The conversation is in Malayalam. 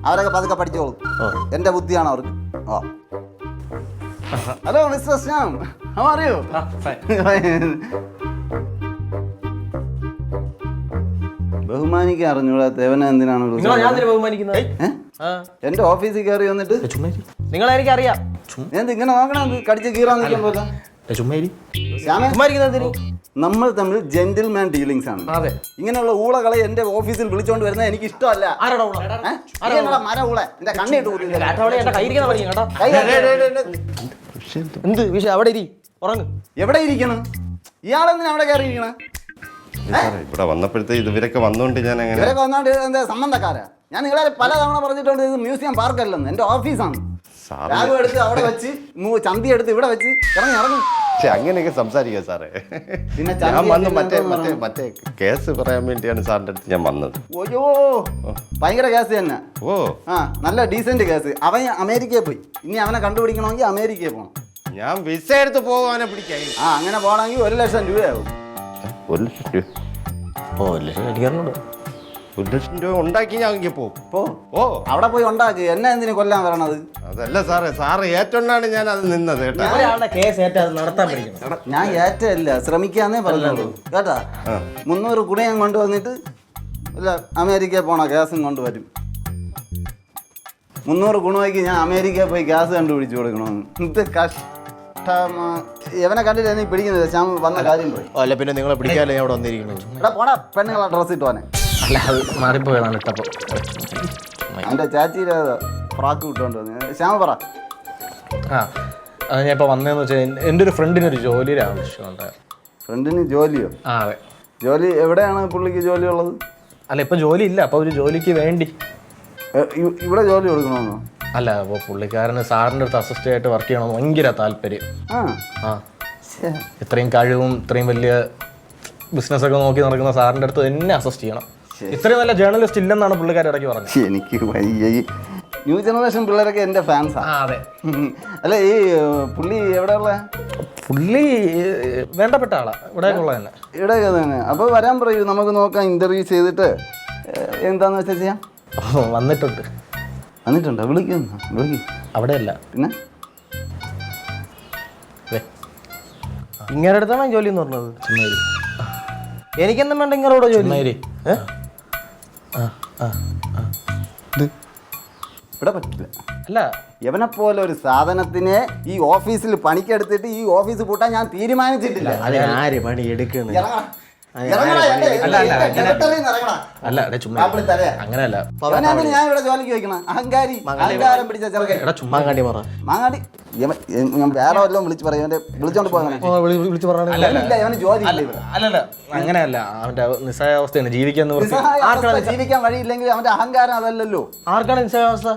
അവരൊക്കെ പതുക്കെ പഠിച്ചോളും. എന്റെ ബുദ്ധിയാണ് അവർക്ക്. Oh hello mister Shyam, how are you? ബഹുമാനിക്കാൻ അറിഞ്ഞൂടാ തേവനെ എന്തിനാണ് എന്റെ ഓഫീസിൽ കയറി വന്നിട്ട് നിങ്ങളെ എനിക്കറിയാം. ഇങ്ങനെ നോക്കണം, കടിച്ച് കീറാൻ നിൽക്കാൻ പോലെ. നമ്മൾ തമ്മിൽ ജെന്റിൽമാൻ ഡീലിങ്സ് ആണ്. ഇങ്ങനെയുള്ള ഊളകളെ എന്റെ ഓഫീസിൽ വിളിച്ചോണ്ട് വരുന്നത് എനിക്ക് ഇഷ്ടമല്ല. മര ഊള എന്റെ കണ്ണിട്ട് എന്ത് വിഷയം? അവിടെ ഇരി, ഉറങ്ങ്. എവിടെ ഇരിക്കണം? ഇയാളെന്തിനാ അവിടെ കയറി ഇരിക്കണ? ഇവിടെ വന്നപ്പോഴത്തെ ഇവരൊക്കെ വന്നോണ്ട് ഞാൻ അങ്ങനെ ഇവരൊക്കെ വന്നോണ്ട് എന്താ സംബന്ധക്കാരാ? ഞാൻ നിങ്ങളെ പലതവണ പറഞ്ഞിട്ടുണ്ട് ഇത് മ്യൂസിയം പാർക്കല്ലെന്ന്. എന്റെ ഓഫീസാണ്. ബാഗ് എടുത്ത് അവിടെ വെച്ച് ചന്തി എടുത്ത് ഇവിടെ വെച്ച് ഇറങ്ങി. പക്ഷെ അങ്ങനെയൊക്കെ സംസാരിക്കാം സാറേ. പിന്നെ ഞാൻ വന്ന് മറ്റേ കേസ് പറയാൻ വേണ്ടിയാണ് സാറിന്റെ അടുത്ത് ഞാൻ വന്നത്. ഓയോ ഭയങ്കര കേസ് തന്നെ. ഓ ആ നല്ല ഡീസന്റ് കേസ്. അവൻ അമേരിക്കയിൽ പോയി. ഇനി അവനെ കണ്ടുപിടിക്കണമെങ്കിൽ അമേരിക്കയിൽ പോകണം. ഞാൻ വിസ എടുത്ത് പോകാനെ പിടിക്കാൻ. ആ അങ്ങനെ പോകണമെങ്കിൽ 1,00,000 രൂപയാവും. 1 ലക്ഷം രൂപ? ഓ 1 ലക്ഷം അടിക്കാറുണ്ട്. 1 ലക്ഷം രൂപ ഉണ്ടാക്കി ഞാൻ അങ്ങ് പോകും. ഓ അവിടെ പോയി ഉണ്ടാക്കി. എന്നെ എന്തിനു കൊല്ലാൻ വരണത്? അതല്ല സാറ് ഏറ്റുകൊണ്ടാണ് ഞാൻ അത് നിന്നത് കേട്ടോ. കേസ് ഏറ്റ അത് നടത്താൻ പഠിക്കണം. ഞാൻ ഏറ്റല്ല, ശ്രമിക്കാന്നേ പറഞ്ഞോളൂ കേട്ടാ. 300 കുടയും കൊണ്ടുവന്നിട്ട് അല്ല അമേരിക്കയിൽ പോണ ഗ്യാസും കൊണ്ടുവരും. 300 ഗുണമാക്കി ഞാൻ അമേരിക്കയിൽ പോയി ഗ്യാസ് കണ്ടുപിടിച്ചു കൊടുക്കണമെന്ന്. ഇത് കഷ്ടം. എവനെ കണ്ടിട്ട് നീ പിടിക്കുന്നില്ല. ശ്യാം വന്ന കാര്യം പോയി. അല്ല പിന്നെ നിങ്ങളെ പിടിക്കാല്ലേ അവിടെ വന്നിരിക്കുന്നത്? ഇവിടെ പോടാ, പെണ്ണുങ്ങളെ ഡ്രസ്സ് ഇട്ട് പോനെ. അല്ല അത് മാറിപ്പോയതാണ് ഇട്ടപ്പോ. എൻ്റെ ചാച്ചിയുടെ ഫ്രാക്ക് വിട്ടുകൊണ്ട് വന്നു. ശ്യാമ പറ. ആ അത് ഞാൻ ഇപ്പോൾ വന്നതെന്ന് വെച്ചാൽ എൻ്റെ ഒരു ഫ്രണ്ടിനൊരു ജോലിയുടെ ആവശ്യമുണ്ടായിരുന്നു. ഫ്രണ്ടിന് ജോലിയോ? ആ അതെ. ജോലി എവിടെയാണ് പുള്ളിക്ക് ജോലി ഉള്ളത്? അല്ല ഇപ്പം ജോലി ഇല്ല. അപ്പോൾ ഒരു ജോലിക്ക് വേണ്ടി ഇവിടെ ജോലി കൊടുക്കണമെന്നോ? അല്ല അപ്പോൾ പുള്ളിക്കാരന് സാറിൻ്റെ അടുത്ത് അസിസ്റ്റൻ്റ് ആയിട്ട് വർക്ക് ചെയ്യണമെന്ന് ഭയങ്കര താല്പര്യം. ആ ഇത്രയും കഴിവും ഇത്രയും വലിയ ബിസിനസ്സൊക്കെ നോക്കി നടക്കുന്ന സാറിൻ്റെ അടുത്ത് തന്നെ അസിസ്റ്റ് ചെയ്യണം. ഇത്രയും നല്ല ജേർണലിസ്റ്റ് ഇല്ലെന്നാണ് പുള്ളിക്കാർ ഇടയ്ക്ക് പറഞ്ഞത്. എനിക്ക് ന്യൂ ജനറേഷൻ പിള്ളേരൊക്കെ എൻ്റെ ഫാൻസാണ്. അതെ. അല്ല ഈ പുള്ളി എവിടെയുള്ള? പുള്ളി വേണ്ടപ്പെട്ട ആളാ. ഇവിടെയൊക്കെ ഉള്ളത് തന്നെ. ഇവിടെയൊക്കെ തന്നെ. അപ്പോൾ വരാൻ പറയൂ, നമുക്ക് നോക്കാം. ഇൻ്റർവ്യൂ ചെയ്തിട്ട് എന്താണെന്ന് വെച്ചാൽ ചെയ്യാം. വന്നിട്ടുണ്ട്. വന്നിട്ടുണ്ടോ? വിളിക്കും. അവിടെയല്ല പിന്നെ ഇങ്ങനെ അടുത്താണ് ജോലി എന്ന് പറഞ്ഞത്. ചുമ്മാരി എനിക്കെന്തും വേണ്ട ഇങ്ങളോട് ജോലി. ഇവിടെ പറ്റില്ല. അല്ല യവനെ പോലെ ഒരു സാധനത്തിനെ ഈ ഓഫീസിൽ പണിക്കെടുത്തിട്ട് ഈ ഓഫീസ് പൂട്ടാൻ ഞാൻ തീരുമാനിച്ചിട്ടില്ല. ആര് പണി എടുക്കണ? അല്ല അങ്ങനെയല്ല. ഞാൻ ഇവിടെ ജോലിക്ക് വെക്കണം. അഹങ്കാരം പിടിച്ച ചെറുക്കൻ. മാങ്ങാടി മാങ്ങാടി ഞാൻ വേറെ വല്ലതും വിളിച്ച് പറയാം. വിളിച്ചോണ്ട് പോകാൻ ജോലി അല്ലല്ല അങ്ങനെയല്ല. അവന്റെ നിസ്സഹായാവസ്ഥയാണ് ജീവിക്കാൻ. ജീവിക്കാൻ വഴിയില്ലെങ്കിൽ അവന്റെ അഹങ്കാരം അതല്ലല്ലോ. ആർക്കാണ് നിസ്സഹായാവസ്ഥ?